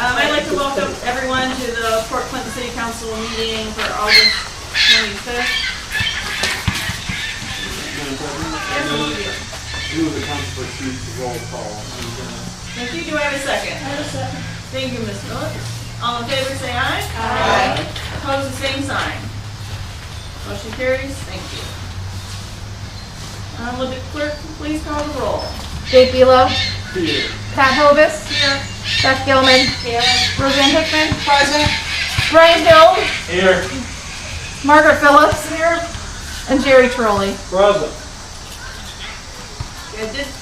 I'd like to welcome everyone to the Port Clinton City Council meeting for August 25th. Do the council proceed to roll call. Thank you. Do I have a second? I have a second. Thank you, Ms. Phillips. All in favor, say aye. Aye. Opposed, the same sign. Motion carries. Thank you. Would the clerk please call the roll? Jake Belo. Here. Pat Hovis. Here. Beth Gilman. Here. Roseanne Hickman. Present. Brian Hill. Here. Margaret Phillips. Here. And Jerry Trolley. Present.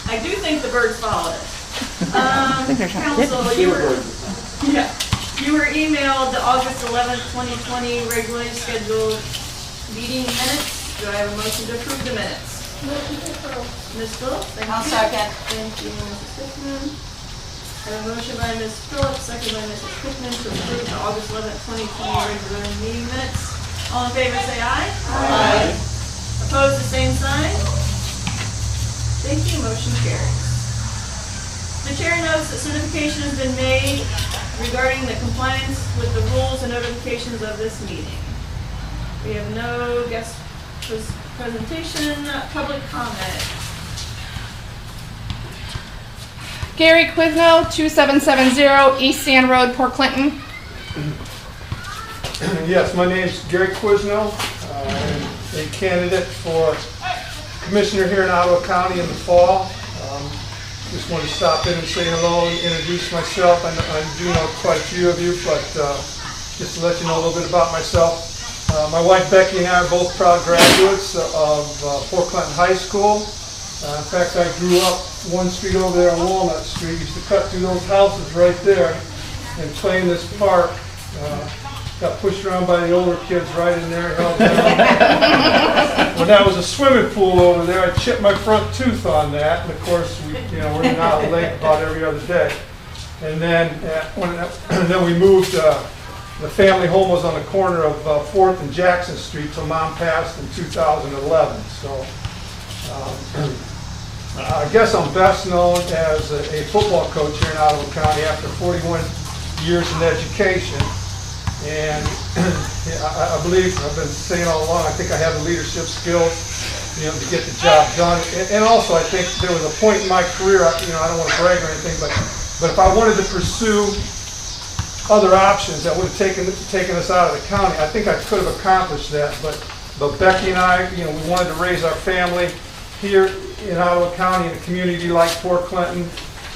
I do think the birds followed it. Council, you were emailed the August 11th, 2020 regularly scheduled meeting minutes. Do I have a motion to approve the minutes? Motion to approve. Ms. Phillips? Thank I'll you. second. Thank you, Mrs. Hickman. I have a motion by Ms. Phillips, second by Mrs. Hickman to approve the August 11th, 2020 regular meeting minutes. All in favor say aye. Aye. Opposed, the same sign. Thank you, motion carries. The chair notes that certification has been made regarding the compliance with the rules and notifications of this meeting. We have no guest presentation, public comment. Gary Quizno, 2770 East Sand Road, Port Clinton. Yes, my name is Gary Quizno. I'm a candidate for commissioner here in Ottawa County in the fall. Just wanted to stop in and say hello and introduce myself. I do know quite a few of you, but just to let you know a little bit about myself. My wife Becky and I are both proud graduates of Port Clinton High School. In fact, I grew up one street over there on Walnut Street. Used to cut through those houses right there and play in this park. Got pushed around by the older kids right in there, held down. When that was a swimming pool over there, I chipped my front tooth on that. And of course, we're in and out of the lake about every other day. And then then we moved. The family home was on the corner of 4th and Jackson Street till Mom passed in 2011. So I guess I'm best known as a football coach here in Ottawa County after 41 years in education. And I believe, I've been saying all along, I think I have the leadership skills, to get the job done. And also, I think there was a point in my career, I don't want to brag or anything, but if I wanted to pursue other options that would have taken us out of the county, I think I could have accomplished that. But Becky and I, we wanted to raise our family here in Ottawa County in a community like Port Clinton,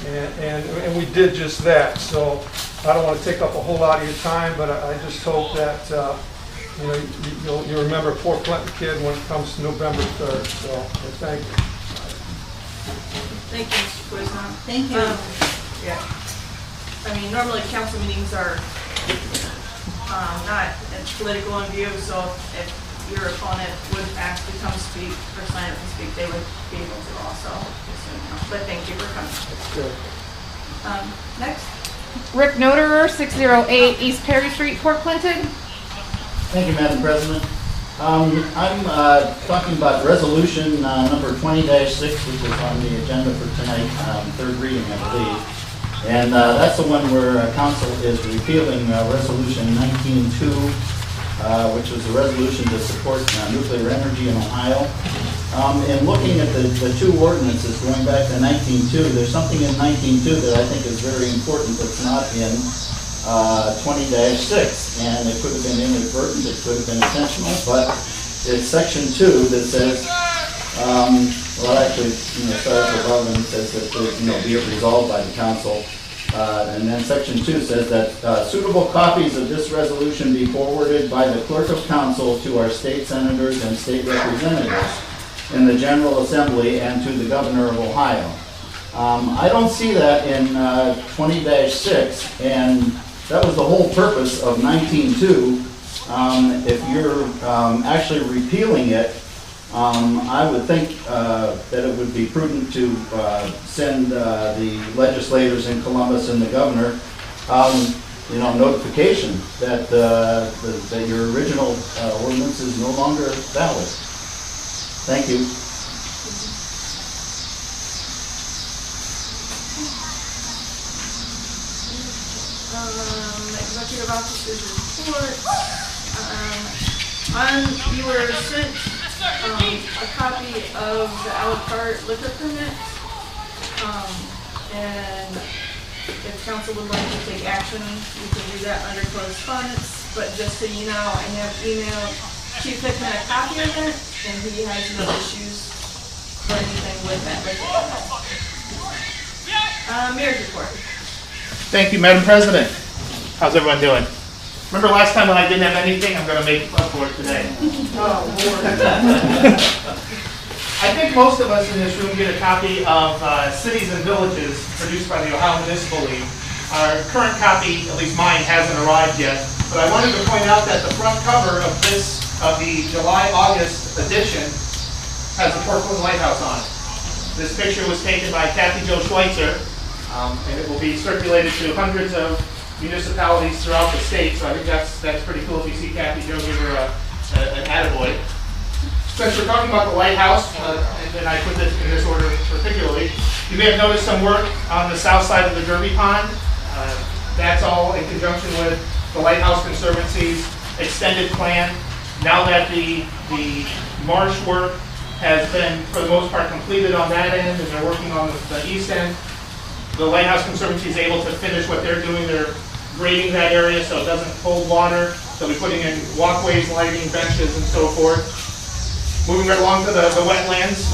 and we did just that. So I don't want to take up a whole lot of your time, but I just hope that you'll remember Port Clinton kid when it comes to November 3rd. So thank you. Thank you, Mr. Quizno. Thank you. Yeah. I mean, normally council meetings are not political in view, so if your opponent would ask to come speak or sign up to speak, they would be able to also. But thank you for coming. That's good. Next. Rick Noderer, 608 East Perry Street, Port Clinton. Thank you, Madam President. I'm talking about resolution number 20-6, which is on the agenda for tonight, third reading, I believe. And that's the one where council is repealing resolution 19-2, which was a resolution to support nuclear energy in Ohio. And looking at the two ordinances going back to 19-2, there's something in 19-2 that I think is very important that's not in 20-6. And it could have been inadvertent, it could have been intentional, but it's section 2 that says, well, actually, starts above and says that, be it resolved by the council. And then section 2 says that suitable copies of this resolution be forwarded by the clerk of council to our state senators and state representatives in the General Assembly and to the Governor of Ohio. I don't see that in 20-6, and that was the whole purpose of 19-2. If you're actually repealing it, I would think that it would be prudent to send the legislators in Columbus and the governor, notification that that your original ordinance is no longer valid. Thank you. Executive officers report. You were sent, a copy of the a la carte liquor permit. And if council would like to take action, you can do that under correspondence. But just so you know, I have emailed Chief Hickman a copy of it, and he has no issues or anything with that liquor permit. Mayor's report. Thank you, Madam President. How's everyone doing? Remember last time when I didn't have anything? I'm going to make up for it today. I think most of us in this room get a copy of Cities and Villages produced by the Ohio Municipal League. Our current copy, at least mine, hasn't arrived yet, but I wanted to point out that the front cover of the July-August edition has the Port Clinton Lighthouse on it. This picture was taken by Kathy Jo Schweitzer, and it will be circulated to hundreds of municipalities throughout the state, so I think that's pretty cool if you see Kathy Jo give her an attaboy. Since we're talking about the lighthouse, and I put this in this order particularly, you may have noticed some work on the south side of the Derby Pond. That's all in conjunction with the Lighthouse Conservancy's extended plan. Now that the marsh work has been, for the most part, completed on that end, and they're working on the east end, the Lighthouse Conservancy is able to finish what they're doing. They're grading that area so it doesn't hold water. They'll be putting in walkways, lighting, benches, and so forth. Moving right along to the wetlands,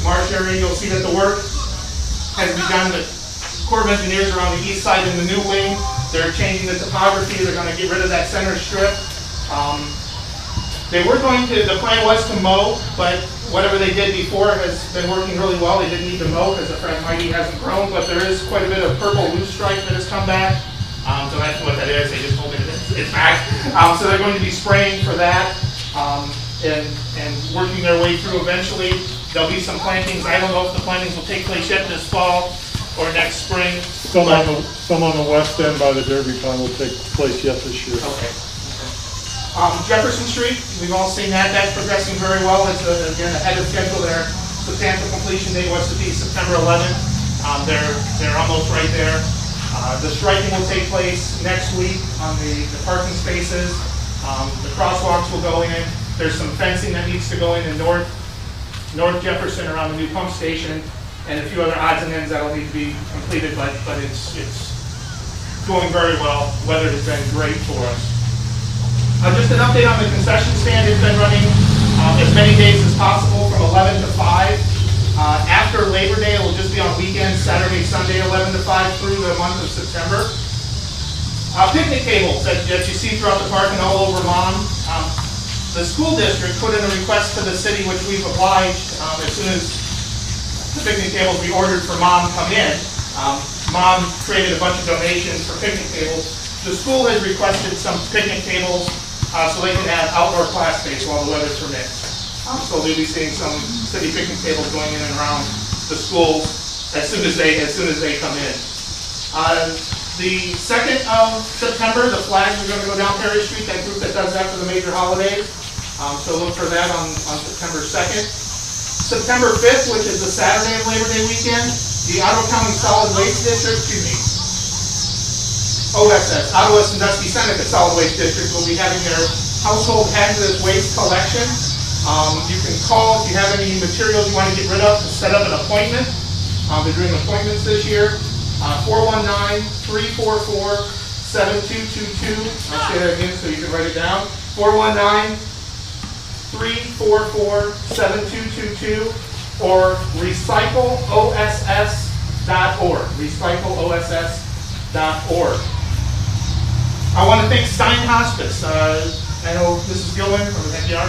marsh area, you'll see that the work has begun. The Corps of Engineers are on the east side in the new wing. They're changing the topography. They're going to get rid of that center strip. The plan was to mow, but whatever they did before has been working really well. They didn't need to mow because the Phragmites hasn't grown, but there is quite a bit of purple loosestrife that has come back. So that's what that is. They just told me it's back. So they're going to be spraying for that. And working their way through eventually. There'll be some plantings. I don't know if the plantings will take place yet this fall or next spring. Some on the west end by the Derby Pond will take place yet this year. Okay. Jefferson Street, we've all seen that. That's progressing very well. It's again ahead of schedule. Their substantial completion date was to be September 11th. They're almost right there. The striping will take place next week on the parking spaces. The crosswalks will go in. There's some fencing that needs to go in North Jefferson around the new pump station, and a few other odds and ends that'll need to be completed, but it's going very well. Weather has been great for us. Just an update on the concession stand. It's been running as many days as possible from 11 to 5. After Labor Day, it will just be on weekends, Saturday, Sunday, 11 to 5 through the month of September. Picnic tables that you see throughout the park and all over Mom. The school district put in a request to the city, which we've obliged as soon as the picnic tables we ordered for Mom come in. Mom created a bunch of donations for picnic tables. The school has requested some picnic tables so they can have outdoor class space while the weather permits. So we'll be seeing some city picnic tables going in and around the schools as soon as they come in. The 2nd of September, the flags are going to go down Perry Street, that group that does that for the major holidays. So look for that on September 2nd. September 5th, which is the Saturday of Labor Day weekend, the Ottawa County Solid Waste District, OSS, Ottawa Sandusky Seneca Solid Waste District, will be having their household hazardous waste collection. You can call if you have any materials you want to get rid of to set up an appointment. They're doing appointments this year. 419-344-7222. I'll say that again so you can write it down. 419-344-7222 or recycleoss.org. Recycleoss.org. I want to thank Stein Hospice. I know Mrs. Gilman from the NPR.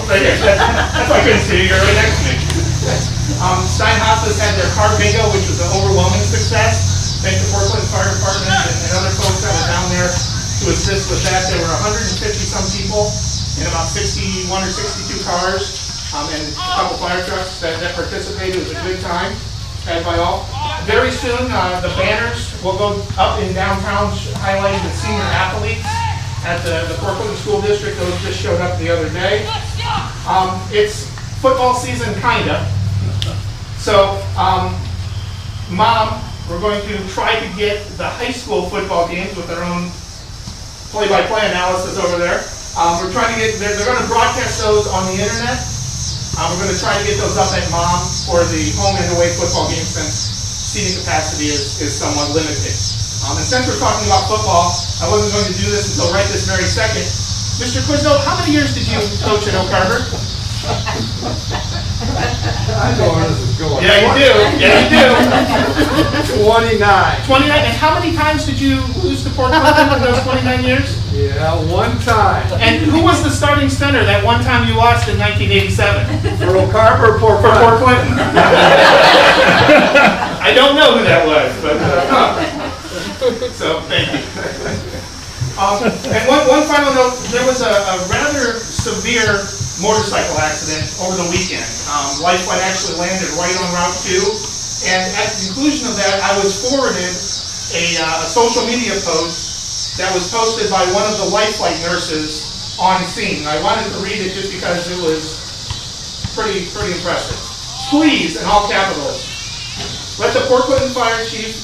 Right there. That's why I couldn't see you. You're right next to me. Stein Hospice had their car bingo, which was an overwhelming success. Thank the Port Clinton Fire Department and other folks that were down there to assist with that. There were 150-some people in about 61 or 62 cars and a couple fire trucks that participated. It was a good time, had by all. Very soon, the banners will go up in downtown highlighting the senior athletes at the Port Clinton School District. Those just showed up the other day. It's football season, kinda. So, Mom We're going to try to get the high school football games with their own play-by-play analysis over there. We're trying to get, they're going to broadcast those on the internet. We're going to try to get those up at MOM for the home and away football games since seating capacity is somewhat limited. And since we're talking about football, I wasn't going to do this until right this very second. Mr. Quizno, how many years did you coach at Oak Harbor? I know where this is going. Yeah, you do. Yeah, you do. 29. 29. And how many times did you lose to Port Clinton in those 29 years? Yeah, one time. And who was the starting center that one time you lost in 1987? For Oak Harbor or Port For Port Clinton? Clinton. I don't know who that was, but so thank you. And one final note: there was a rather severe motorcycle accident over the weekend. Lifelight actually landed right on Route 2, and at the conclusion of that, I was forwarded a social media post that was posted by one of the Lifelight nurses on scene. I wanted to read it just because it was pretty impressive. Please, in all capitals, let the Port Clinton Fire Chief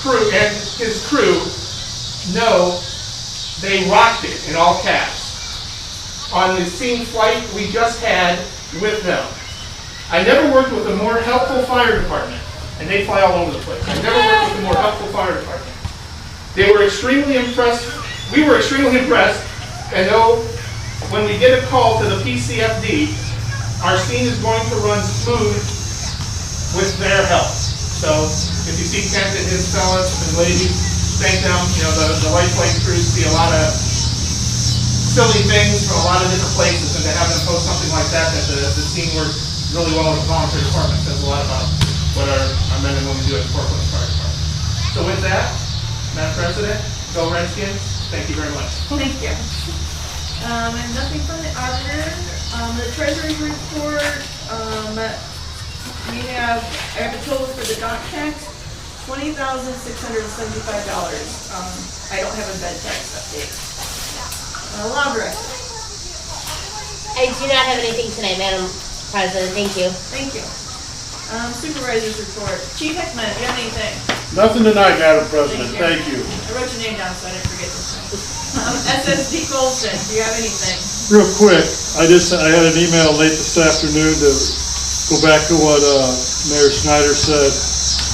crew and his crew know they rocked it, in all caps, on the scene flight we just had with them. I never worked with a more helpful fire department, and they fly all over the place. I never worked with a more helpful fire department. They were extremely impressed. We were extremely impressed, and know when we get a call to the PCFD, our scene is going to run smooth with their help. So if you see Kent and his fellas and ladies, thank them. You know, the Lifelight crews see a lot of silly things from a lot of different places, and to have them post something like that the scene works really well with the volunteer department says a lot about what our men and women do at the Port Clinton Fire Department. So with that, Madam President, go Redskins. Thank you very much. Thank you. And nothing from the auditor. The treasury report, I have a total for the dock tax, $20,675. I don't have a bed tax update. Law director. I do not have anything tonight, Madam President. Thank you. Thank you. Supervisor's report. Chief Hickman, do you have anything? Nothing tonight, Madam President, thank you. I wrote your name down so I didn't forget this time. SSD Colston, do you have anything? Real quick, I had an email late this afternoon to go back to what Mayor Snyder said.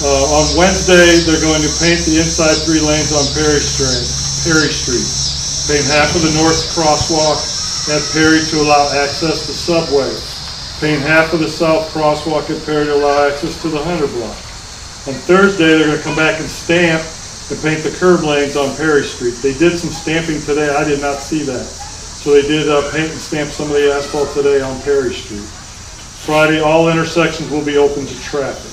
On Wednesday, they're going to paint the inside 3 lanes on Perry Street. Paint half of the north crosswalk at Perry to allow access to Subway. Paint half of the south crosswalk at Perry to allow access to the Hunter Block. On Thursday, they're going to come back and stamp and paint the curb lanes on Perry Street. They did some stamping today. I did not see that. So they did paint and stamp some of the asphalt today on Perry Street. Friday, all intersections will be open to traffic.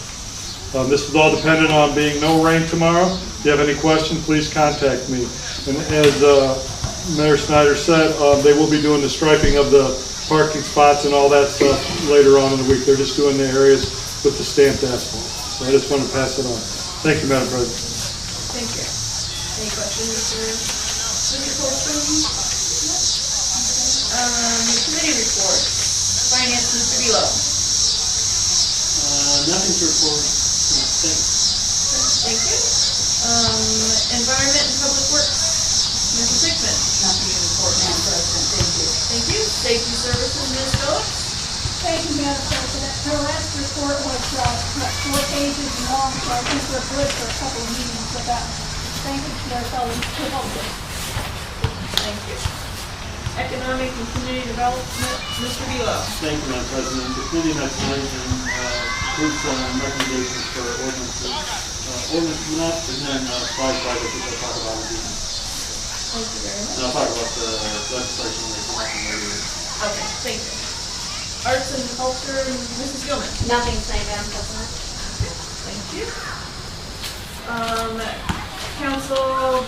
This is all dependent on being no rain tomorrow. If you have any questions, please contact me. And as Mayor Snyder said, they will be doing the striping of the parking spots and all that stuff later on in the week. They're just doing the areas with the stamped asphalt. So I just want to pass it on. Thank you, Madam President. Thank you. Any questions, Mr. Colston? Committee report. Finance, Mr. Belo. Nothing to report. Thanks. Thank you. Environment and Public Works, Mrs. Hickman. Nothing to report, Madam President. Thank you. Thank you. Safety Services, Ms. Phillips. Thank you, Madam President. Her last report was 4 pages long, so I think we're good for a couple of meetings with that. Thank you to our fellows who helped us. Thank you. Economic and Community Development, Mr. Belo. Thank you, Madam President. The committee met tonight and approved some recommendations for ordinances. Ordinance not, and then slide project, which I'll talk about in a few minutes. Thank you very much. And I'll talk about the legislation when we come up later. Okay, thank you. Arts and Culture, Mrs. Gilman. Nothing tonight, Madam President. Thank you. Council,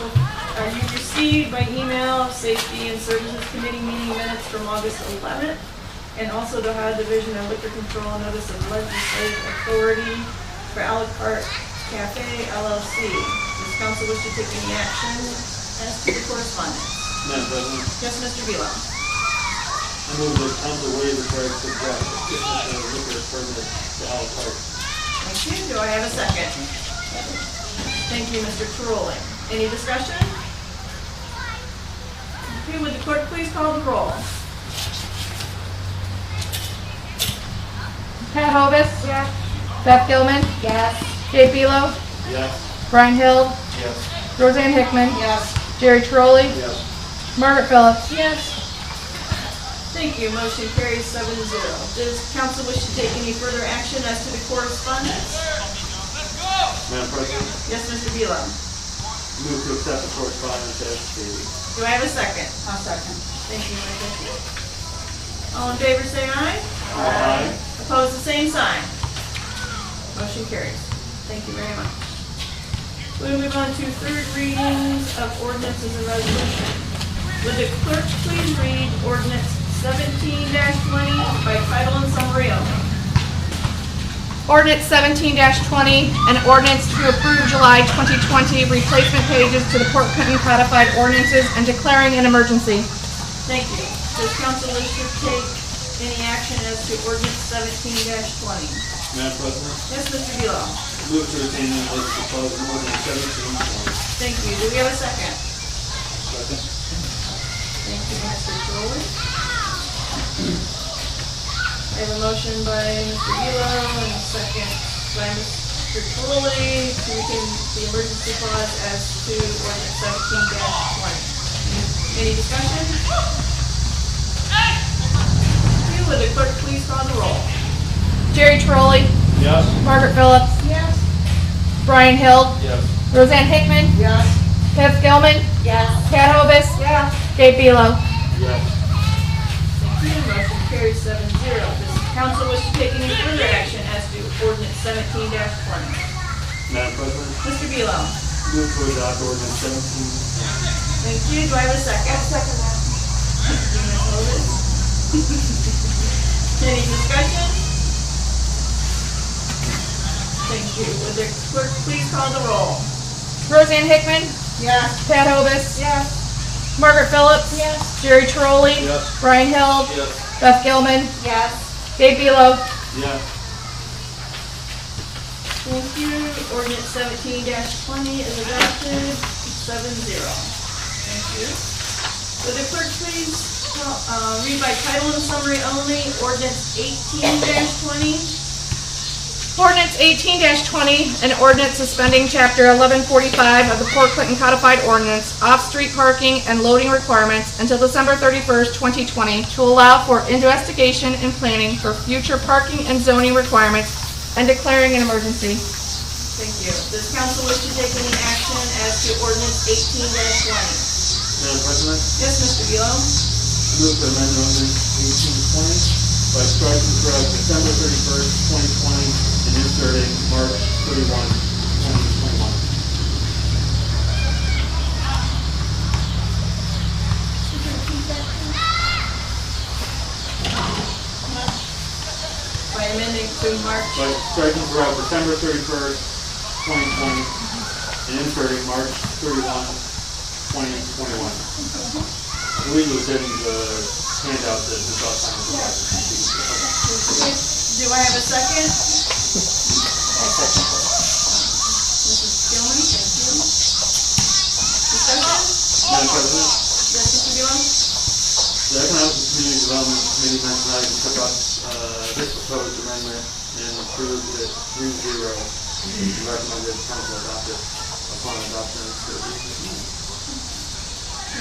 you received by email Safety and Services Committee meeting minutes from August 11th, and also the Ohio Division of Liquor Control notice of legislative authority for a la carte Cafe LLC. Does council wish to take any action as to the correspondence? Madam President, Yes, Mr. Belo. I move that council waive the right to draft a liquor permit to a la carte. Thank you. Do I have a second? Thank you, Mr. Trolley. Any discussion? Okay, would the clerk please call the roll? Pat Hovis. Yes. Beth Gilman. Yes. Gabe Belo. Yes. Brian Hill. Yes. Roseanne Hickman. Yes. Jerry Trolley. Yes. Margaret Phillips. Yes. Thank you, motion carries 7-0. Does council wish to take any further action as to the correspondence? Madam President, Yes, Mr. Velo. move to accept the correspondence as stated. Do I have a second? I'll second. Thank you, Michael. All in favor, say aye. Aye. Opposed, the same sign. Motion carries. Thank you very much. We'll move on to third readings of ordinances and resolutions. Would the clerk please read ordinance 17-20 by title and summary only? Ordinance 17-20, an ordinance to approve July 2020 replacement pages to the Port Clinton codified ordinances and declaring an emergency. Thank you. Does council wish to take any action as to ordinance 17-20? Madam President, Yes, Mr. Velo. move to retain the order proposed in ordinance 17-20. Thank you. Do we have a second? Second. Thank you, Mr. Trolley. I have a motion by Mr. Velo and a second by Mr. Trolley to retain the emergency clause as to ordinance 17-20. Any discussion? Okay, would the clerk please call the roll? Jerry Trolley. Yes. Margaret Phillips. Yes. Brian Hill. Yes. Roseanne Hickman. Yes. Beth Gilman. Yes. Pat Hovis. Yes. Gabe Belo. Yes. Thank you. Motion carries 7-0. Does council wish to take any further action as to ordinance 17-20? Madam President, Mr. Velo. move to adopt ordinance 17-20. Thank you. Do I have a second? Second that. Thank you, Ms. Hovis. Any discussion? Thank you. Would the clerk please call the roll? Roseanne Hickman. Yes. Pat Hovis. Yes. Margaret Phillips. Yes. Jerry Trolley. Yes. Brian Hill. Yes. Beth Gilman. Yes. Gabe Belo. Yes. Thank you. Ordinance 17-20 is adopted, 7-0. Thank you. Would the clerk please read by title and summary only, ordinance 18-20? Ordinance 18-20, an ordinance suspending Chapter 1145 of the Port Clinton Codified Ordinance, off-street parking and loading requirements until December 31st, 2020, to allow for investigation and planning for future parking and zoning requirements and declaring an emergency. Thank you. Does council wish to take any action as to ordinance 18-20? Madam President, Yes, Mr. Velo? move to amend ordinance 18-20 by striking throughout December 31st, 2020, and inserting March 31, 2021. By amending to March. By striking throughout December 31st, 2020, and inserting March 31, 2021. I believe it was in the handout that Ms. Alzheimer provided. Do I have a second? Mrs. Gilman, thank you. Discussion? Madam President, Yes, Mr. Gilman? the Economic and Community Development Committee met tonight and took up this proposed amendment and approved it 3-0 and recommended council adopt it upon adoption of the resolution.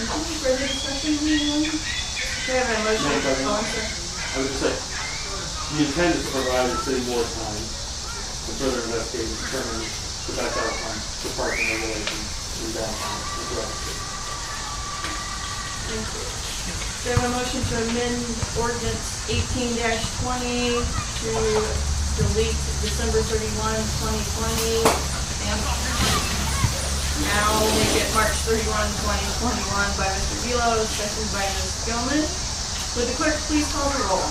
Any further discussion, anyone? Do I have a motion? Madam President? Oh, I'm sorry. I would just say, the intent is to provide the city more time to further investigate and determine the best outcome for parking regulations in downtown and throughout the city. Thank you. Do I have a motion to amend ordinance 18-20 to delete December 31, 2020, and now make it March 31, 2021 by Mr. Velo, seconded by Ms. Gilman. Would the clerk please call the roll?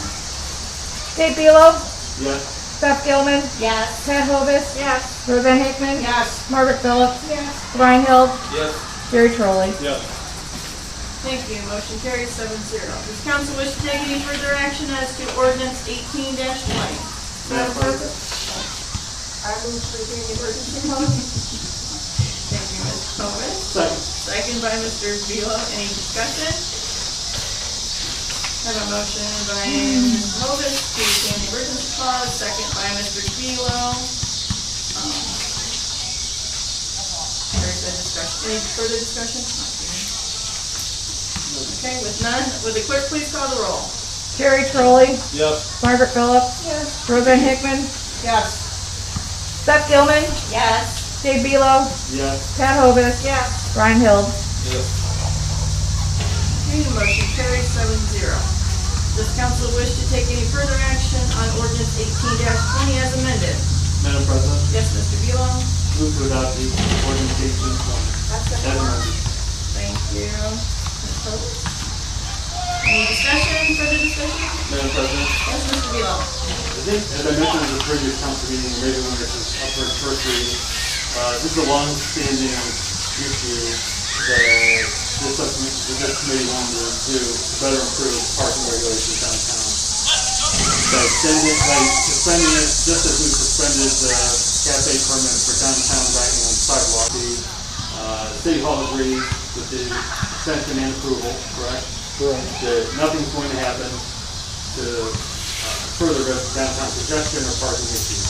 Gabe Belo. Yes. Beth Gilman. Yes. Pat Hovis. Yes. Roseanne Hickman. Yes. Margaret Phillips. Yes. Brian Hill. Yes. Jerry Trolley. Yes. Thank you. Motion carries 7-0. Does council wish to take any further action as to ordinance 18-20? Madam President, I move to retain the emergency clause. Hovis. Second. Second by Mr. Velo. Any discussion? I have a motion by Mr. Hovis to extend the emergency clause, second by Mr. Velo. There's a discussion. Any further discussion? Okay, with none, would the clerk please call the roll? Jerry Trolley, Yes. Margaret Phillips. Yes. Roseanne Hickman, Yes. Seth Gilman, Yes. Dave Belo, Yes. Pat Hovis. Yes. Brian Hill. Yes. Okay, the motion carries 7-0. Does council wish to take any further action on ordinance 18-20 as amended? Madam President, Yes, Mr. Velo? move to adopt the ordinance 18-20. As amended. Thank you. Ms. Hovis? Any discussion, further discussion? Madam President, Yes, Mr. Velo? I think, as I mentioned in the previous council meeting, or maybe when this is up for its first reading, this is a long-standing issue that this committee wanted to do to better improve parking regulations downtown. By suspending it, just as we suspended the cafe permit for downtown dining on sidewalk, the City Hall agreed with the extension and approval, correct? Correct. That nothing's going to happen to further downtown congestion or parking issues.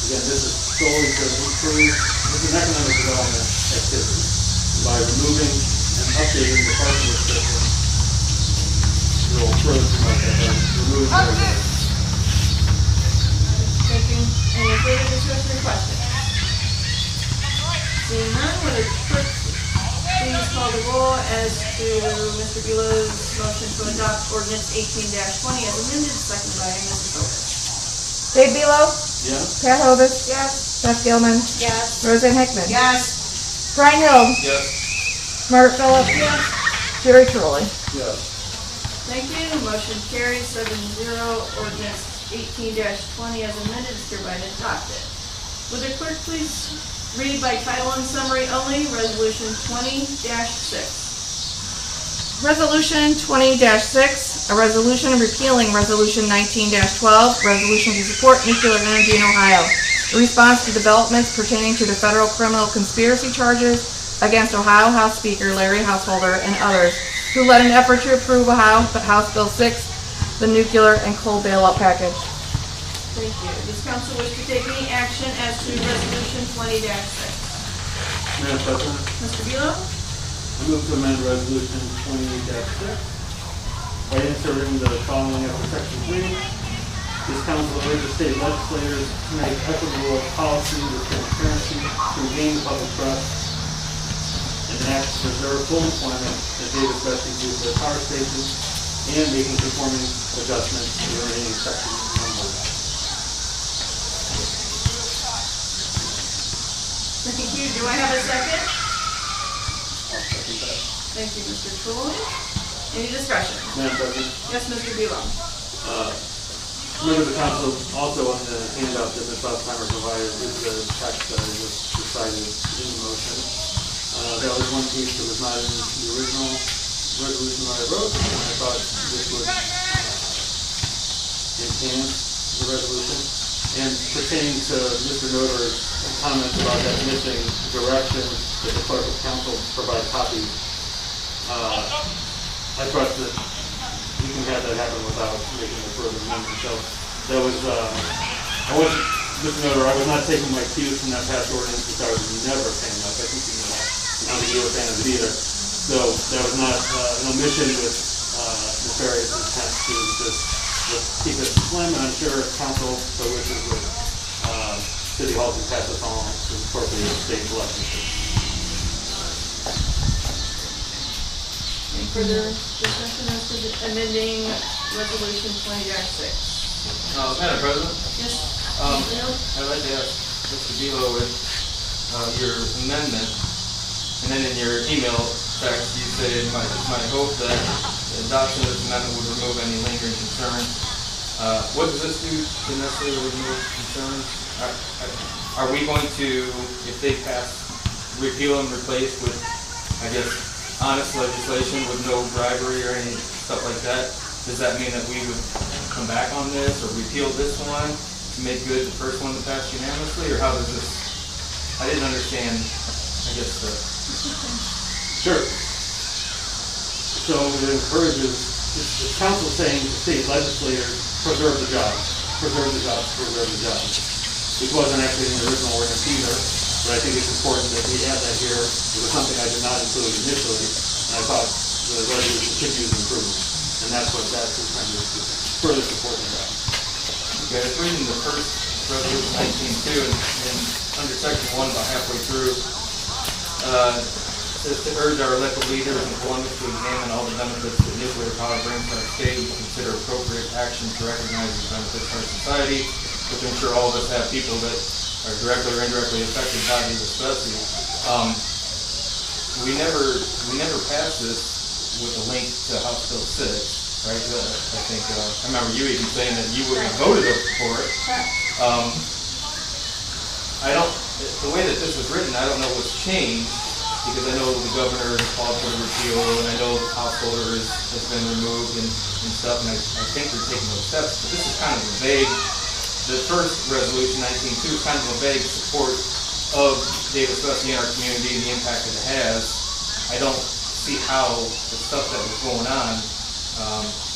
Again, this is solely to improve, this is an economic development activity. By removing and updating the parking restriction, it will further promote that, by removing the regulations. Thank you. Any further discussion or questions? Seeing none, would the clerk please call the roll as to Mr. Velo's motion to adopt ordinance 18-20 as amended, seconded by Mrs. Hovis. Dave Belo, Yes? Pat Hovis. Yes. Seth Gilman, Yes. Roseanne Hickman. Yes. Brian Hill, Yes. Margaret Phillips. Jerry Trolley. Yes. Thank you. Motion carries 7-0. Ordinance 18-20 as amended is hereby adopted. Would the clerk please read by title and summary only, resolution 20-6? Resolution 20-6, a resolution repealing Resolution 19-12, resolution to support nuclear energy in Ohio. A response to developments pertaining to the federal criminal conspiracy charges against Ohio House Speaker Larry Householder and others who led an effort to approve House Bill 6, the nuclear and coal bailout package. Thank you. Does council wish to take any action as to resolution 20-6? Madam President, Mr. Velo? I move to amend resolution 20-6 by inserting the following after section 3. This council urges state legislators to make equitable policy with transparency to regain public trust and act to preserve full employment at Davis Best Nuclear Power Station and making conforming adjustments to the remaining sections numbered. Thank you. Do I have a second? I'll second that. Thank you, Mr. Troy. Any discussion? Madam President, Yes, Mr. Velo? members of council, also on the handout that Ms. Alzheimer provided is the text that I just recited in the motion. That was one piece that was not in the original resolution that I wrote, and I thought this would enhance the resolution. And pertaining to Mr. Noter's comments about that missing direction that the clerk of council provide copies, I trust that we can have that happen without making a further amendment. So that was, Mr. Noter, I was not taking my cues from that past ordinance, which I was never a fan of. I think you know that. I don't think you were a fan of it either. So that was not an omission with nefarious intent to just keep it slim, and I'm sure if council so wishes with City Hall can pass this on to the appropriate state elections. Any further discussion as to amending resolution 20-6? Madam President, Yes? Mr. Hill? I'd like to ask Mr. Belo with your amendment, and then in your email text, you say, it's my hope that the adoption of this amendment would remove any lingering concerns. What does this do to necessarily remove concerns? Are we going to, if they pass, repeal and replace with, I guess, honest legislation with no bribery or any stuff like that? Does that mean that we would come back on this or repeal this one to make good the first one that passed unanimously, or how does this? I didn't understand, I guess, the Sure. So it encourages, the council saying to state legislators, preserve the jobs, preserve the jobs, preserve the jobs. Which wasn't actually in the original ordinance either, but I think it's important that we add that here. It was something I did not include initially, and I thought the resolution could use improvement. And that's what that is trying to do, further support the job. Okay, I was reading the first resolution 19.2, and under section 1, about halfway through, says to urge our elected leaders in Columbus to examine all the benefits that nuclear power brings to our state and consider appropriate action to recognize these benefits to our society, which I'm sure all of us have people that are directly or indirectly affected by these especially. We never passed this with a link to House Bill 6, right? I think, I remember you even saying that you wouldn't have voted for it. The way that this was written, I don't know what's changed, because I know the governor has called for the repeal, and I know householder has been removed and stuff, and I think they're taking those steps, but this is kind of a vague, the first resolution, 19.2, is kind of a vague support of Davis Bussey in our community and the impact that it has. I don't see how the stuff that was going on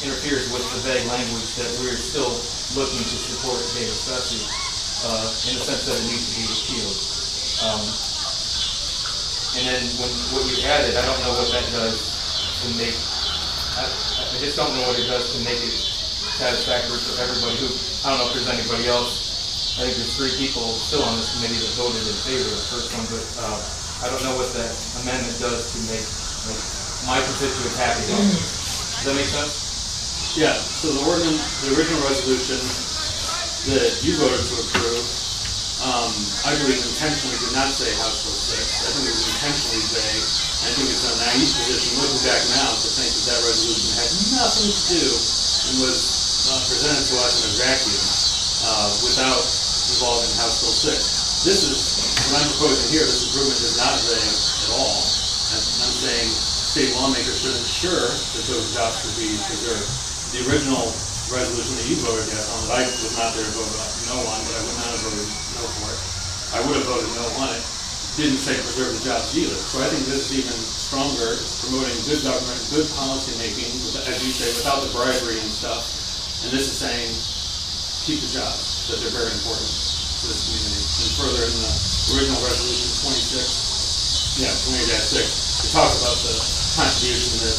interferes with the vague language that we're still looking to support Davis Bussey in the sense that it needs to be repealed. And then what you added, I don't know what that does to make, I just don't know what it does to make it satisfactory for everybody who, I don't know if there's anybody else. I think there's 3 people still on this committee that voted in favor of the first one, but I don't know what that amendment does to make my constituents happy. Does that make sense? Yeah, so the original resolution that you voted to approve, I believe intentionally did not say House Bill 6. I think it was intentionally vague. I think it's a naive position, looking back now, to think that that resolution had nothing to do and was presented to us in a vacuum without involving House Bill 6. This is, what I'm proposing here, this improvement is not vague at all. I'm saying state lawmakers should ensure that those jobs should be preserved. The original resolution that you voted yes on, that I was not there to vote no on, but I would not have voted no for it. I would have voted no on it. Didn't say preserve the jobs either. So I think this is even stronger, promoting good government, good policy making, as you say, without the bribery and stuff. And this is saying keep the jobs, that they're very important to this community. And further in the original resolution 28-6, it talks about the contribution that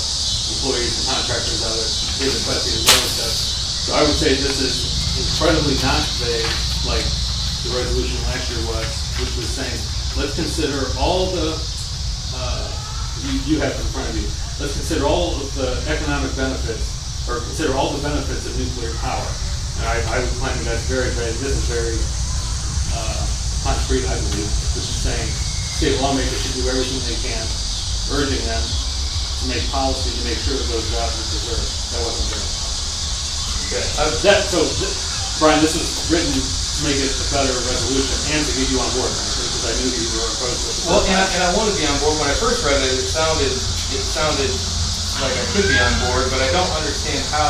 employees and contractors out of Davis Bussey as well as does. So I would say this is incredibly not vague, like the resolution last year was, which was saying, let's consider all the, you have it in front of you, let's consider all of the economic benefits, or consider all the benefits of nuclear power. And I would claim that that's very vague. This is very concrete, I believe. This is saying state lawmakers should do everything they can, urging them to make policy to make sure that those jobs are preserved. That wasn't there. Okay. Brian, this is written to make it a better resolution and to get you on board, because I knew you were opposed to it. Well, and I wanted to be on board. When I first read it, it sounded like I could be on board, but I don't understand how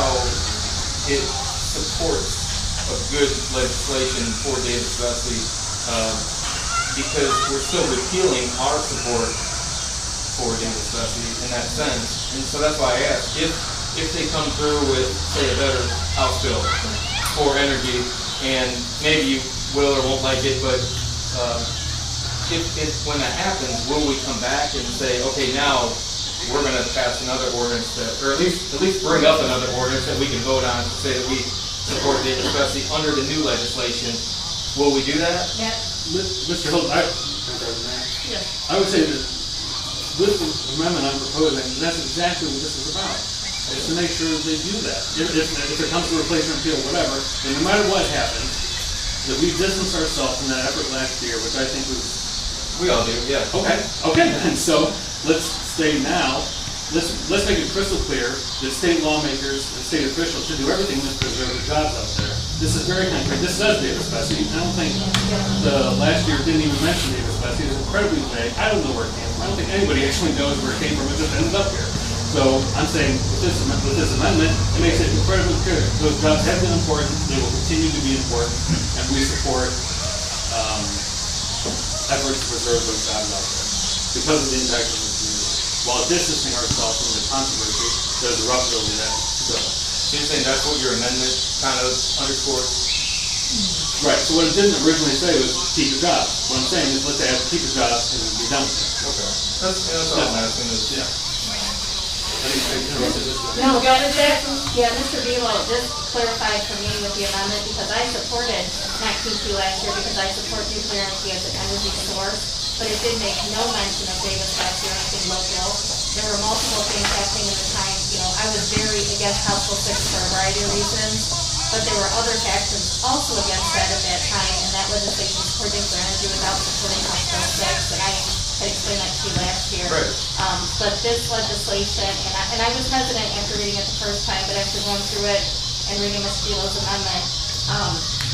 it supports a good legislation for Davis Bussey, because we're still repealing our support for Davis Bussey in that sense. And so that's why I asked, if they come through with, say, a better House bill for energy, and maybe you will or won't like it, but if when that happens, will we come back and say, okay, now we're going to pass another ordinance that, or at least bring up another ordinance that we can vote on to say that we support Davis Bussey under the new legislation? Will we do that? Yeah. Mr. Hilton, I would say that with the amendment I'm proposing, that's exactly what this is about. Is to make sure that they do that. If it comes to replacement repeal, whatever, then no matter what happens, that we distance ourselves from that effort last year, which I think was... We all do, yeah. Okay, and so let's stay now. Let's make it crystal clear that state lawmakers and state officials should do everything to preserve the jobs out there. This is very concrete. This says Davis Bussey. I don't think the last year didn't even mention Davis Bussey. It was incredibly vague. I don't know where it came from. I don't think anybody actually knows where it came from. It just ended up here. So I'm saying with this amendment, it makes it incredibly clear. Those jobs have been important. They will continue to be important, and we support efforts to preserve those jobs out there. because of the impact on the community, while distancing ourselves from the controversy that is erupted over that bill. So you're saying that's what your amendment kind of underscores? Right, so what it didn't originally say was keep your job. What I'm saying is let's add keep your job and be done with it. Okay. That's all I'm asking is, Yeah. I think I interrupted this. No, Mr. Belo just clarified for me with the amendment, because I supported 19Q last year because I support nuclear energy as an energy source, but it did make no mention of Davis Best or anything local. There were multiple things happening at the time, I was very against House Bill 6 for a variety of reasons, but there were other factions also against that at that time, and that legislation supported nuclear energy without supporting House Bill 6, and I had explained that to you last year. Right. But this legislation, and I was hesitant after reading it the first time, but after going through it and reading Ms. Bealo's amendment,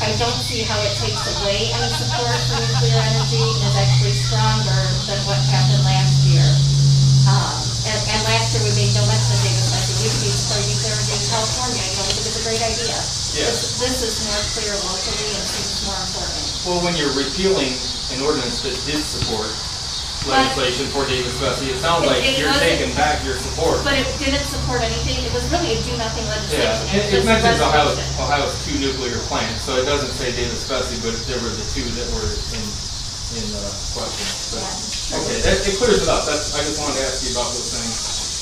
I don't see how it takes away any support for nuclear energy and is actually stronger than what happened last year. And last year we made no mention of Davis Best. We could be supporting nuclear energy in California, we think it's a great idea. Yeah. This is more clear locally and seems more important. well, when you're repealing an ordinance that did support legislation for Davis Bessie, it sounds like you're taking back your support. But it didn't support anything, it was really a do-nothing legislation. Yeah, it mentions Ohio's two nuclear plants, so it doesn't say Davis Bessie, but there were the two that were in question. But, okay, it clears it up. I just wanted to ask you about those things.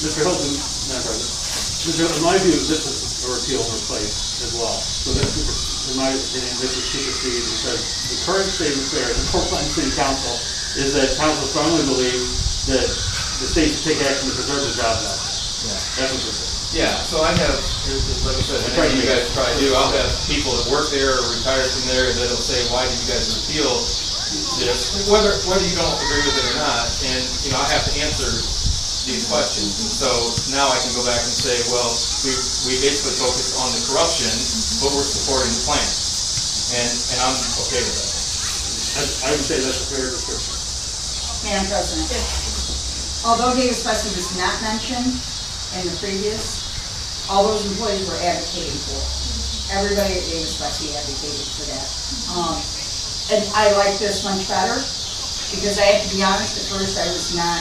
Mr. Hilton, Madam President, in my view, this is a repeal and replace as well. So this is, in my opinion, this is supersede because the current state of affairs in Portland City Council is that council strongly believes that the state should take action to preserve the jobs out there. Yeah. That's what this is. Yeah, so I have, like I said, I know you guys probably do, I'll have people that work there or retired from there that'll say, why did you guys repeal this? Whether you don't agree with it or not, and, I have to answer these questions. And so now I can go back and say, well, we basically focused on the corruption, but we're supporting the plan. And I'm okay with that. I would say that's a fair description. Madam President, although Davis Bessie was not mentioned in the previous, all those employees were advocating for it. Everybody at Davis Bessie advocated for that. And I like this much better, because I have to be honest, at first I was not,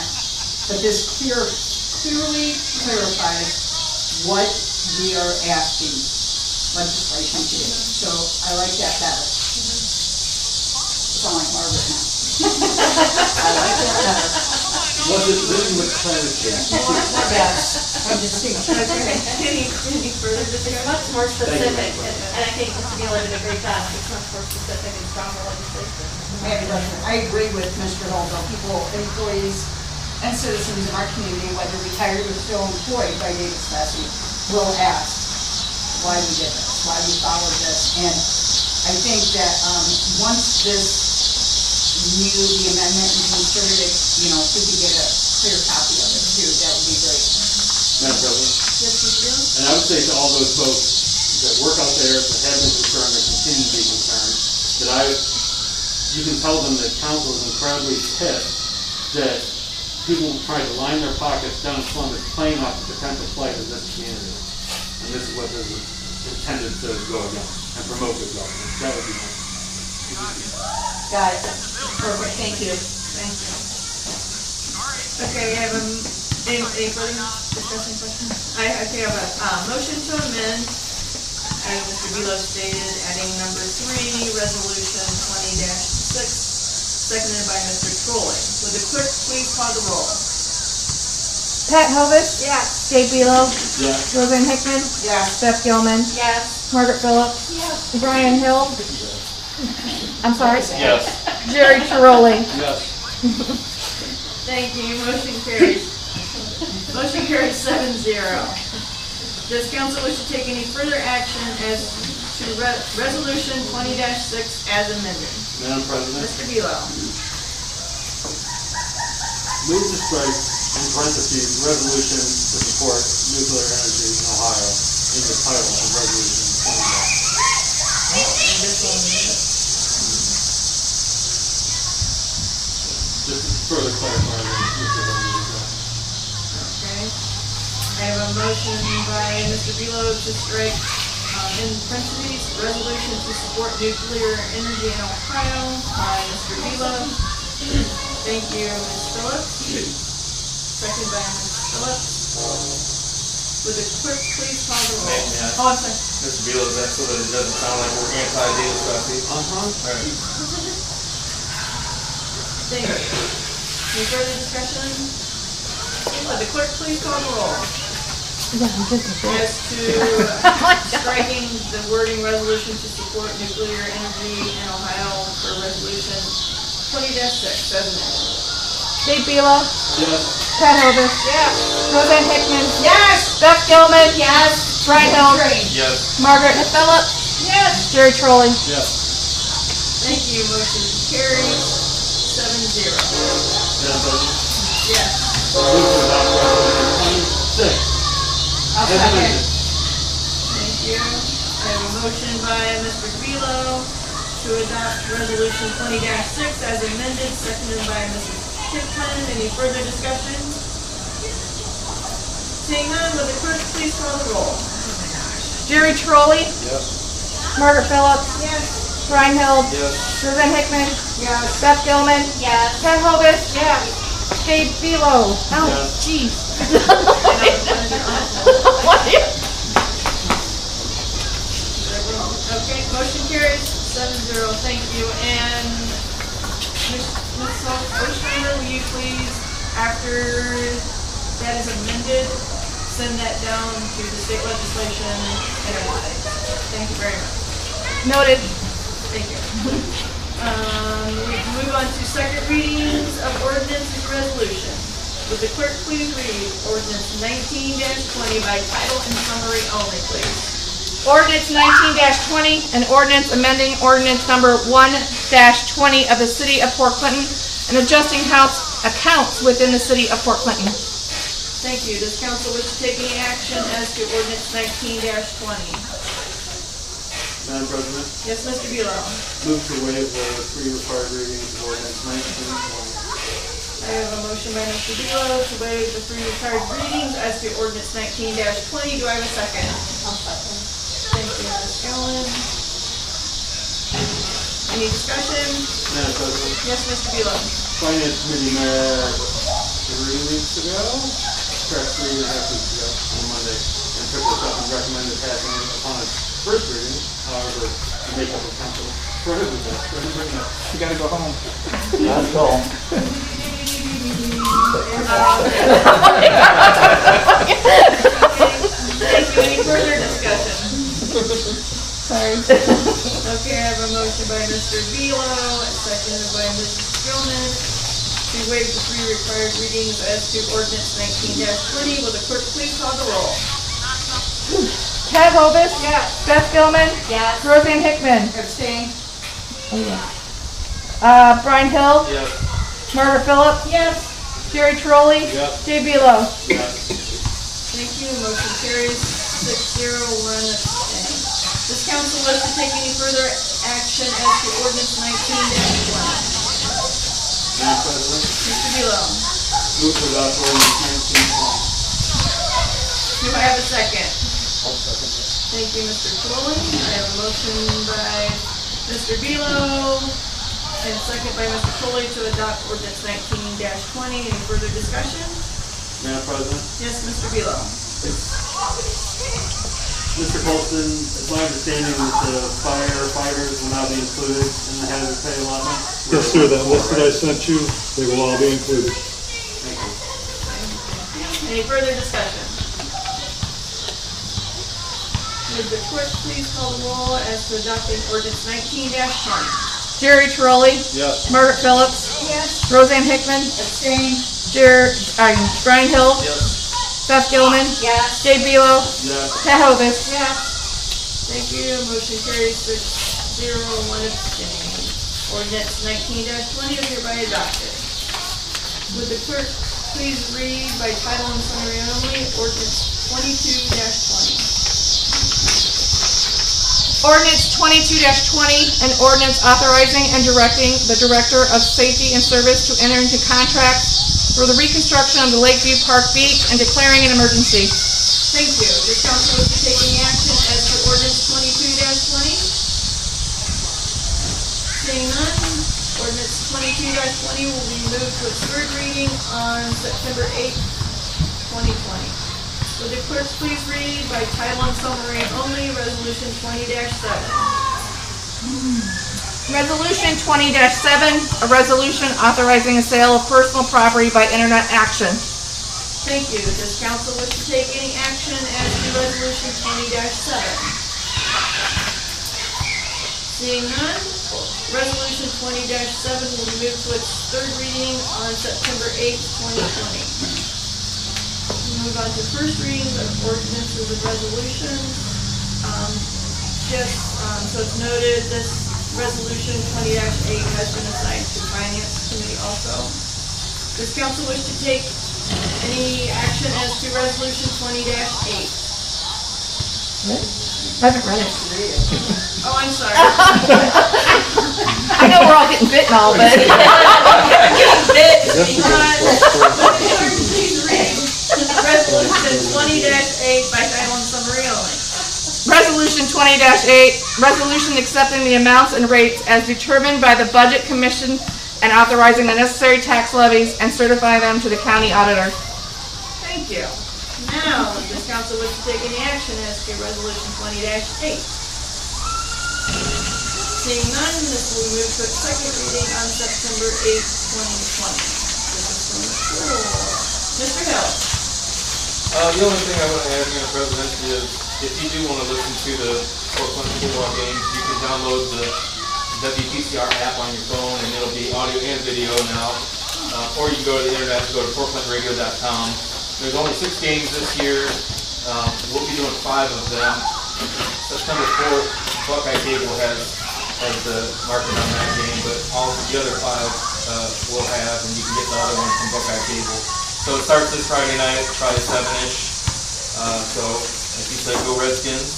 but this clearly clarifies what we are asking legislation to do. So I like that better. Sound like Margaret now. I like that better. Was it written with clarity? Yes, I'm just thinking. Any further It's discussion? much more specific, and I think Mr. Beal did a great job. It's much more specific and stronger legislation. Madam President, I agree with Mr. Holdo. People, employees, and citizens in our community, whether retired or still employed by Davis Bessie, will ask why we did this, why we followed this. And I think that once this the amendment and considered it, if we could get a clear copy of it too, that would be great. Madam President? Yes, Mr. Gill? And I would say to all those folks that work out there, that have been concerned, that continue to be concerned, that you can tell them that council is incredibly pissed that people try to line their pockets down in Columbus playing off the potential plight of this community. And this is what this is intended to go against and promote good government. That would be nice. Got it. Perfect, thank you. Thank you. Okay, we have any further discussion questions? I have a motion to amend, as Mr. Beal stated, adding number 3, resolution 20-6, seconded by Mr. Trolley. Would the clerk please call the roll? Pat Hovis. Yes. Dave Belo. Yes. Roseanne Hickman. Yes. Beth Gilman. Yes. Margaret Phillips. Yes. Brian Hill. I'm sorry. Yes. Jerry Tiroli. Yes. Thank you, motion carries. Motion carries 7-0. Does council wish to take any further action as to resolution 20-6 as amended? Madam President? Mr. Beal. Move to strike in parentheses resolution to support nuclear energy in Ohio in the title of resolution 20. Just to further clarify what Mr. Holden said. Okay. I have a motion by Mr. Beal to strike in parentheses resolution to support nuclear energy in Ohio by Mr. Beal. Thank you, Ms. Phillips. Second by Ms. Phillips. Would the clerk please call the roll? Yeah. Oh, I'm sorry. Mr. Beal, is that so that it doesn't sound like we're anti-Davis Coffee? Alright. Thank you. Any further discussion? Would the clerk please call the roll? As to striking the wording resolution to support nuclear energy in Ohio for resolution 20-6 as amended. Dave Belo. Yes. Pat Hovis. Yes. Roseanne Hickman. Yes. Beth Gilman. Yes. Brian Hill. Yes. Margaret Phillips. Yes. Jerry Trolley. Yes. Thank you, motion carries 7-0. Madam President, Yes. move to adopt resolution 26. I'll As second. amended. Thank you. I have a motion by Mr. Belo to adopt resolution 20-6 as amended, seconded by Mrs. Hickman. Any further discussion? Seeing none, will the clerk please call the roll? Jerry Trolley. Yes. Margaret Phillips. Yes. Brian Hill. Yes. Roseanne Hickman. Yes. Beth Gilman. Yes. Pat Hovis. Yes. Dave Belo. Oh, Yes. jeez. Okay, motion carries 7-0. Thank you. And Ms. Ostrander, will you please, after that is amended, send that down to the state legislation and everybody? Thank you very much. Noted. Thank you. We move on to second readings of ordinances and resolution. Would the clerk please read ordinance 19-20 by title and summary only, please? Ordinance 19-20, an ordinance amending ordinance number 1-20 of the city of Port Clinton and adjusting house accounts within the city of Port Clinton. Thank you. Does council wish to take any action as to ordinance 19-20? Madam President, Yes, Mr. Belo. move to waive the 3 required readings of ordinance 19-20. I have a motion by Mr. Belo to waive the 3 required readings as to ordinance 19-20. Do I have a second? I'll second. Thank you, Ms. Gillen. Any discussion? Madam President, Yes, Mr. Belo. Finance Committee met 3 weeks ago, correct, 3.5 weeks ago, on Monday, and took this up and recommended passing it upon its first reading. However, the makeup of council prohibited that. You gotta go home. That's all. Thank you. Any further discussion? Sorry. Okay, I have a motion by Mr. Belo, seconded by Mrs. Gilman, to waive the 3 required readings as to ordinance 19-20. Will the clerk please call the roll? Pat Hovis. Beth Gilman. Yes. Roseanne Hickman. Abstain. Brian Hill. Yes. Margaret Phillips. Yes. Jerry Trolley. Yes. Dave Belo. Yes. Thank you. Motion carries 6-0, 1 abstain. Does council wish to take any further action as to ordinance 19-20? Madam President, Mr. Belo. move to adopt ordinance 19-20. Do I have a second? Thank you, Mr. Trolley. I have a motion by Mr. Belo and second by Mr. Trolley to adopt ordinance 19-20. Any further discussion? Madam President, Yes, Mr. Belo. Mr. Colston, it's my understanding that the firefighters will now be included in the hazard pay allotment? Yes, sir, that list that I sent you, they will all be included. Thank you. Any further discussion? Would the clerk please call the roll as to adopting ordinance 19-20? Jerry Trolley. Yes. Margaret Phillips. Yes. Roseanne Hickman. Abstain. Brian Hill. Yes. Beth Gilman. Yes. Dave Belo. Yes. Pat Hovis. Yes. Thank you. Motion carries 6-0, 1 abstain. Ordinance 19-20 is hereby adopted. Would the clerk please read by title and summary only, ordinance 22-20? Ordinance 22-20, an ordinance authorizing and directing the Director of Safety and Service to enter into contracts for the reconstruction of the Lakeview Park Beach and declaring an emergency. Thank you. Does council wish to take any action as to ordinance 22-20? Seeing none, ordinance 22-20 will be moved to its third reading on September 8th, 2020. Would the clerks please read by title and summary only, Resolution 20-7? Resolution 20-7, a resolution authorizing a sale of personal property by internet action. Thank you. Does council wish to take any action as to Resolution 20-7? Seeing none, Resolution 20-7 will be moved to its third reading on September 8th, 2020. We'll move on to first readings of ordinances and resolutions. So it's noted, this Resolution 20-8 has been assigned to Finance Committee also. Does council wish to take any action as to Resolution 20-8? I haven't read it. Oh, I'm sorry. I know we're all getting bit and all, but. Please read Resolution 20-8 by title and summary only. Resolution 20-8, resolution accepting the amounts and rates as determined by the Budget Commission and authorizing the necessary tax levies and certifying them to the county auditor. Thank you. Now, does council wish to take any action as to Resolution 20-8? Seeing none, this will move to its second reading on September 8th, 2020. This is from the floor. Mr. Hill. The only thing I want to add, Madam President, is if you do want to listen to the Fort Clinton football games, you can download the WPCR app on your phone, and it'll be audio and video now. Or you can go to the internet, go to FortClintonRadio.com. There's only 6 games this year. We'll be doing 5 of them. September 4th, Buckeye Cable has the market on that game, but all of the other 5 will have, and you can get the other one from Buckeye Cable. So it starts this Friday night, probably 7-ish. So, like you said, go Redskins.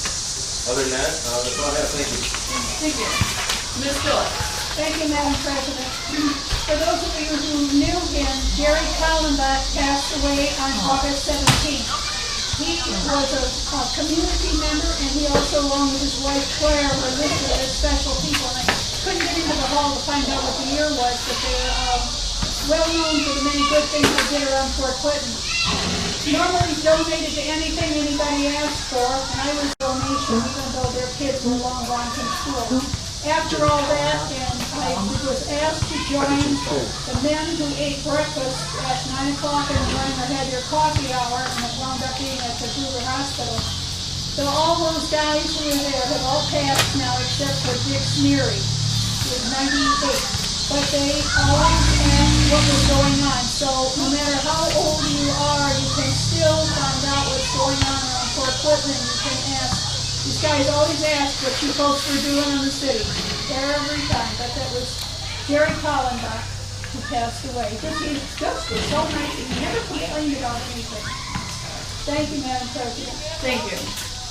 Other than that, that's all I have. Thank you. Thank you. Ms. Phillips. Thank you, Madam President. For those of you who knew him, Jerry Kallenbach passed away on August 17th. He was a community member, and he also, along with his wife Claire, were listed as special people. And I couldn't get into the hall to find out what the year was, but they're well known for the many good things they did around Fort Clinton. Normally donated to anything anybody asked for, and I was a donation even though their kids were long gone from school. After all that, and I was asked to join the men who ate breakfast at 9 o'clock in the morning or had their coffee hour, and it wound up being at the Brewer Hospital. So all those guys who were there have all passed now except for Dick Sneary, who was 98. But they always asked what was going on. So no matter how old you are, you can still find out what's going on around Fort Clinton, and you can ask. These guys always ask what you folks were doing in the city, every time. But that was Jerry Kallenbach who passed away. He just was so nice, he never complained about anything. Thank you, Madam President. Thank you.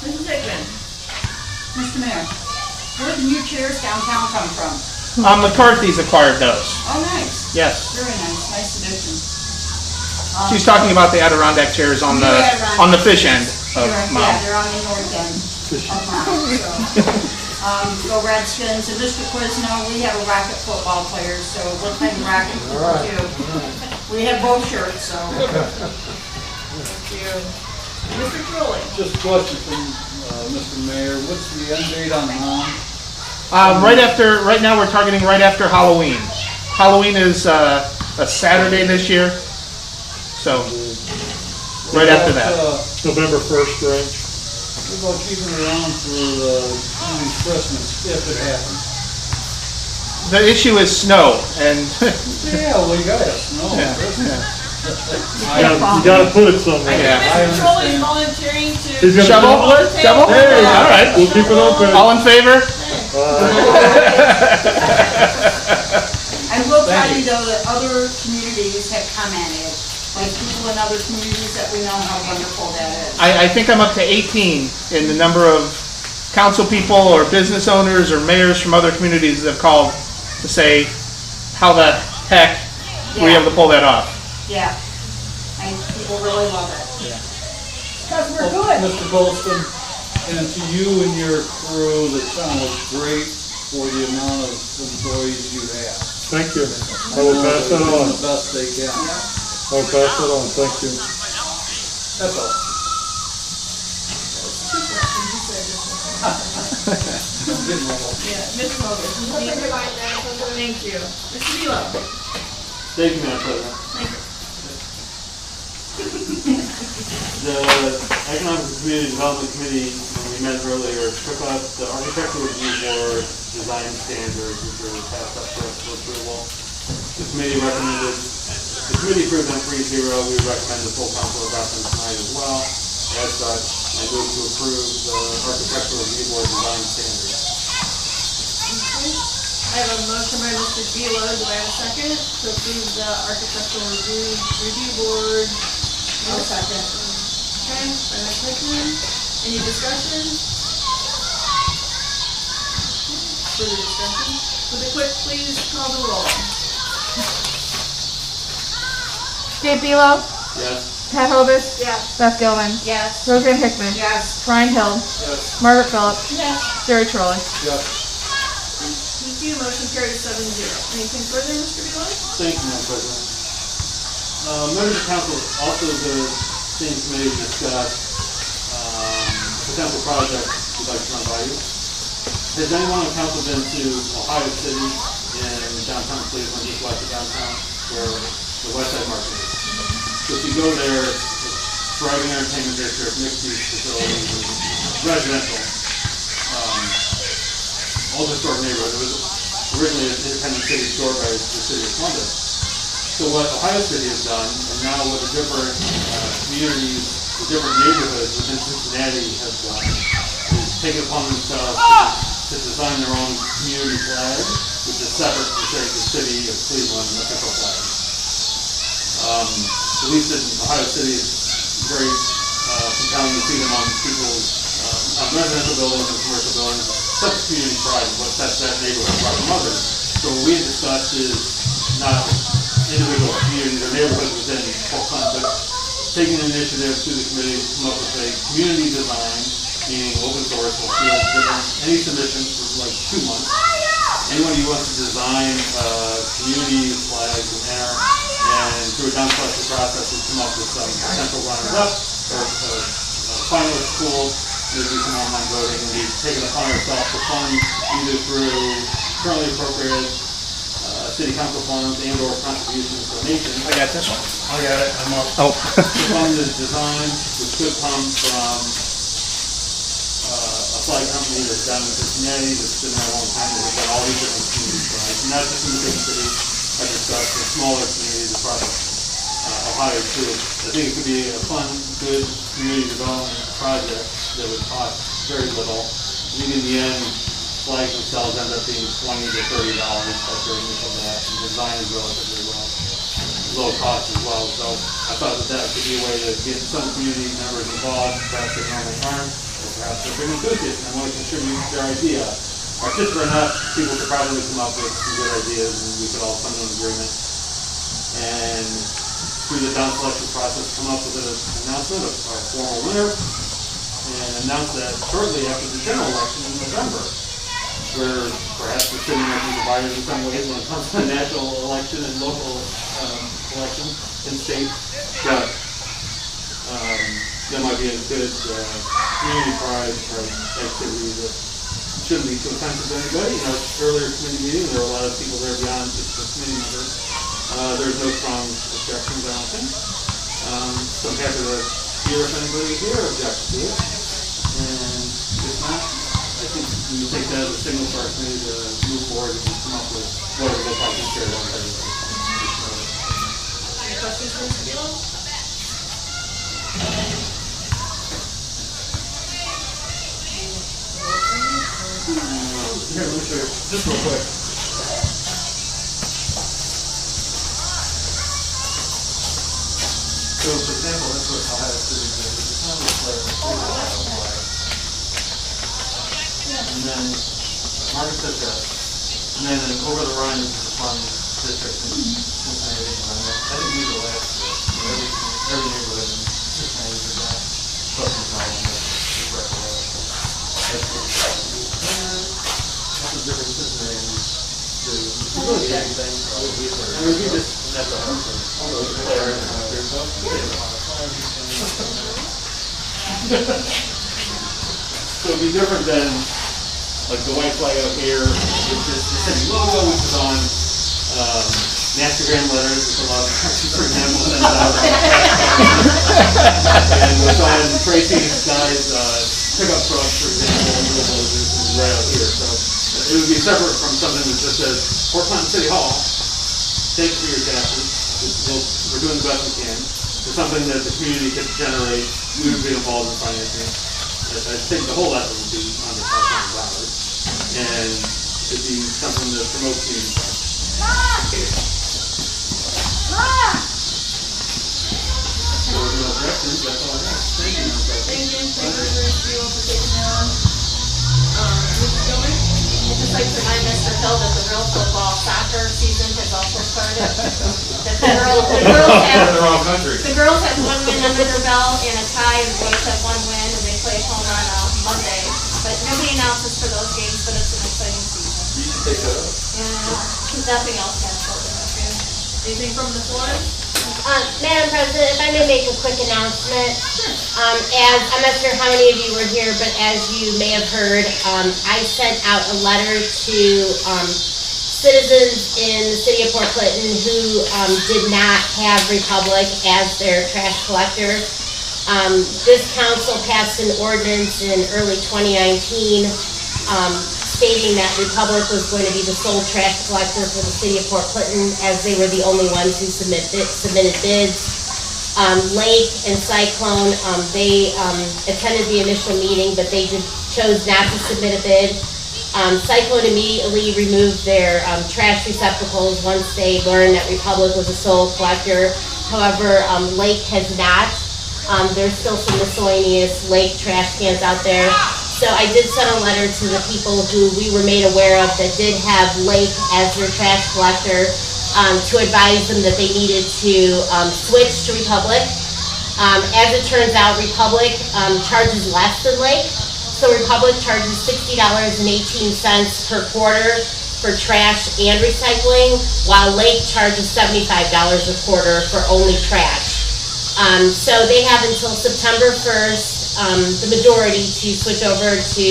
Mrs. Hickman. Mr. Mayor, where did the new chairs downtown come from? McCarthy's acquired those. Oh, nice. Yes. Very nice addition. She's talking about the Adirondack chairs on the fish end of Mount. Yeah, they're on the north end of Mount. So, go Redskins. And Mr. Quizno, we have a racket football player, so we're playing racket football too. We have both shirts, so. Thank you. Mr. Trolley. Just a question from Mr. Mayor. What's the end date on Mom? Right now we're targeting right after Halloween. Halloween is a Saturday this year, so right after that. November 1st, right? What about keeping it around for Christmas, if it happens? The issue is snow, and Yeah, we got snow. You gotta put it somewhere. I think Mr. Trolley is volunteering to. He's gonna Shovel? on the table. Shovel? Hey, All right. We'll keep it open. All in favor? I will tell you though that other communities have commented, like people in other communities that we know how wonderful that is. I think I'm up to 18 in the number of council people or business owners or mayors from other communities that have called to say how the heck were you able to pull that off. Yeah, people really love it. Because we're good. Mr. Goldston, and to you and your crew, the town was great for the amount of employees you have. Thank you. I will pass that on. The best they can. I will pass that on, thank you. That's all. Yeah, Ms. Mogan. Thank you. Mr. Velo? Thank you, Madam President. Thank you. The Economic and Community Development Committee, when we met earlier, took up the Architectural Review Board design standards, which were passed up for us for approval. The committee approved them 3-0. We would recommend the full council adopt them tonight as well. As such, I move to approve the Architectural Review Board design standards. I have a motion by Mr. Velo. Do I have a second to approve the Architectural Review Board? I'll second. Okay, by Ms. Hickman. Any discussion? Further discussion? Would the clerk please call the roll? Dave Belo, Yes. Pat Hovis, Yes. Beth Gilman, Yes. Roseanne Hickman, Yes. Brian Hill, Yes. Margaret Phillips, Yes. Jerry Trolley. Yes. Thank you. Motion carries 7-0. Anything further, Mr. Velo? Thank you, Madam President. Members of council, also the same committee discussed potential projects we'd like to run by you. Has anyone on council been to Ohio City in downtown Cleveland, just west of downtown, where the West Side Market is? So if you go there, it's thriving entertainment district, mixed-use facilities, and residential. All historic neighborhood. It was originally an independent city store by the city of Columbus. So what Ohio City has done, and now what the different communities, the different neighborhoods within Cincinnati have done, is take it upon themselves to design their own community flag, which is separate from, say, the city of Cleveland official flag. At least in Ohio City, it's very compelling to see them on people's on residential buildings and commercial buildings. Such community pride is what sets that neighborhood apart from others. So what we had discussed is not individual communities or neighborhoods within Polk County, but taking an initiative through the committee to come up with a community design, meaning open source, will field any submissions for like 2 months. Anyone who wants to design community flags will enter, and through a down selection process, we'll come up with some potential runners-up or finalist pools. There'll be some online voting, and we've taken it upon ourselves to fund either through currently appropriated city council funds and or contributions, donations. I got this one. I got it. I'm up. To fund the design, which could come from a flag company that's down in Cincinnati, that's been there a long time, that's got all these different community flags, not just in the big cities, I discussed, the smaller communities across Ohio too. I think it could be a fun, good community development project that would cost very little. I think in the end, flags themselves end up being $20 to $30 plus their initial that, and design is relatively low cost as well. So I thought that could be a way to get some community members involved, perhaps they normally aren't, or perhaps they're big enthusiasts and want to contribute their idea. Artistic or not, people could probably come up with some good ideas, and we could all come to an agreement. And through the down selection process, come up with an announcement of a formal winner, and announce that shortly after the general election in November, where perhaps the city might be divided in some ways when it comes to the national election and local election and state. But that might be a good community pride activity that shouldn't be too offensive to anybody. You know, earlier committee meeting, there were a lot of people there beyond just the committee members. There's no strong objections, I don't think. So I'm happy to hear if anybody here objects to it. And if not, I think we will take that as a signal for our committee to move forward and come up with whatever they probably share on everybody. Any questions for Mr. Velo? Here, let me show you, just real quick. So, for example, that's what Ohio City did. It's kind of like and then Margaret said that. And then over the Rhine is the fun district in Cincinnati. I think these are last year. Every neighborhood in Cincinnati did that. Plus the problem with Breckle. That's the difference in Cincinnati. And review this, that's all. So it'd be different than, like, the white flag up here, which is the city logo, which is on, Instagram letters, which a lot of countries, for example, send out. And what's on Tracy's guys, pickup trucks, for example, those is right out here, so it would be separate from something that just says, Fort Clinton City Hall, thank you for your taxes, we're doing the best we can. It's something that the community could generate, we would be involved in financing. I think the whole effort would be under $5,000, and it'd be something that promotes community pride. So, no objections, that's all I have. Thank you. Thank you for taking that on. Mrs. Gilman? I'd just like to remind Mr. Hill that the real football soccer season has also started. That the girls have, the wrong country. the girls have 1 win under their belt and a tie, and the boys have 1 win, and they play at home on Monday. But nobody announces for those games, but it's an exciting season. You should take that up. And nothing else has spoken of here. Anything from the floor? Madam President, if I may make a quick announcement. As, I'm not sure how many of you were here, but as you may have heard, I sent out a letter to citizens in the city of Port Clinton who did not have Republic as their trash collector. This council passed an ordinance in early 2019 stating that Republic was going to be the sole trash collector for the city of Port Clinton, as they were the only ones who submitted bids. Lake and Cyclone, they attended the initial meeting, but they chose not to submit a bid. Cyclone immediately removed their trash receptacles once they learned that Republic was a sole collector. However, Lake has not. There's still some miscellaneous lake trash cans out there. So I did send a letter to the people who we were made aware of that did have Lake as their trash collector to advise them that they needed to switch to Republic. As it turns out, Republic charges less than Lake. So Republic charges $60.18 per quarter for trash and recycling, while Lake charges $75 a quarter for only trash. So they have until September 1st, the majority, to switch over to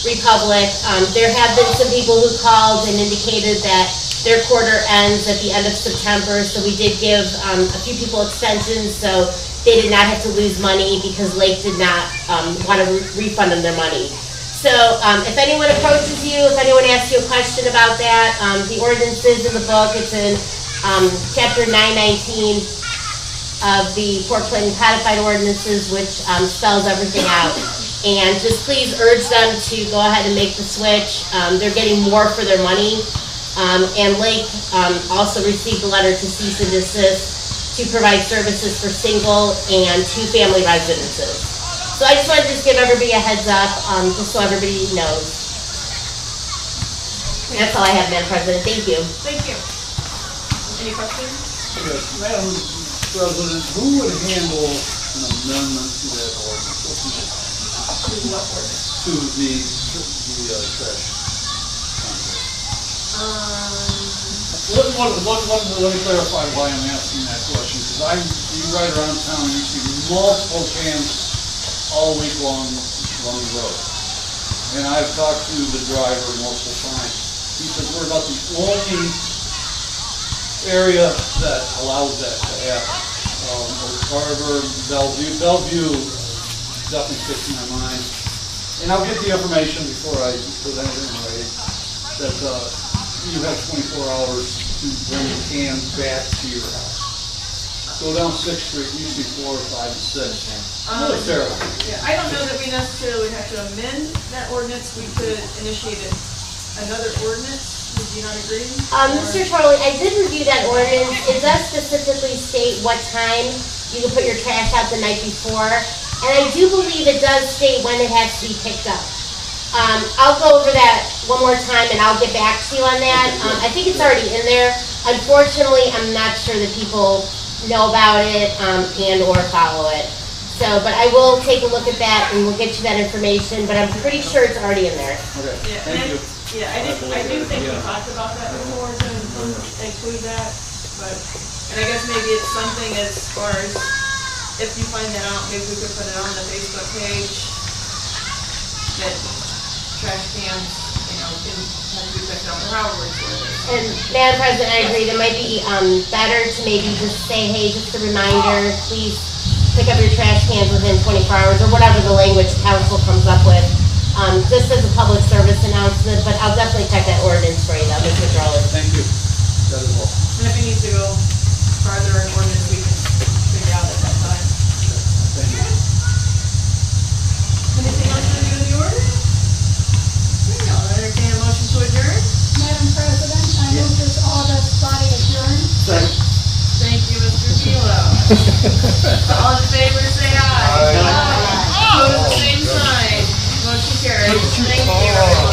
Republic. There have been some people who called and indicated that their quarter ends at the end of September, so we did give a few people extensions, so they did not have to lose money because Lake did not want to refund them their money. So if anyone approaches you, if anyone asks you a question about that, the ordinance is in the book. It's in chapter 919 of the Port Clinton Codified Ordinances, which spells everything out. And just please urge them to go ahead and make the switch. They're getting more for their money. And Lake also received a letter to cease and desist to provide services for single and two-family residences. So I just wanted to give everybody a heads up, just so everybody knows. That's all I have, Madam President. Thank you. Thank you. Any questions? Yes, Madam President, who would handle an amendment to that ordinance? To what ordinance? To the trash contract. Let me clarify why I'm asking that question, because you ride around town and you see multiple cans all week long on the road. And I've talked to the driver multiple times. He says we're about the only area that allows that to happen. Carver, Bellevue definitely sticks in my mind. And I'll get the information before I put anything away, that you have 24 hours to bring the can back to your house. Go down 6th Street, usually 4 or 5 and 6. Really terrible. Yeah, I don't know that we necessarily have to amend that ordinance. We could initiate another ordinance. Would you not agree? Mr. Charlie, I did review that ordinance. It does specifically state what time you can put your trash out the night before. And I do believe it does state when it has to be picked up. I'll go over that one more time and I'll get back to you on that. I think it's already in there. Unfortunately, I'm not sure that people know about it and or follow it. So, but I will take a look at that and we'll get you that information, but I'm pretty sure it's already in there. Okay, Yeah, thank you. Yeah, I do think we talked about that before, to include that, but, and I guess maybe it's something as far as, if you find that out, maybe we could put it on the Facebook page, that trash cans, can have to be picked up, or however it's worded. And Madam President, I agree, it might be better to maybe just say, hey, just a reminder, please pick up your trash cans within 24 hours, or whatever the language council comes up with. Just as a public service announcement, but I'll definitely check that ordinance for you though, Mr. Droller. Thank you. That is all. And if it needs to go farther in ordinance, we can figure out at that time. Thank you. Anything else to do with the order? Okay, I'll entertain a motion to adjourn. Madam President, I move this August body adjourned. Thank you, Mr. Kilo. All in favor, say aye. Aye. Opposed, the same sign. Motion carries. Thank you.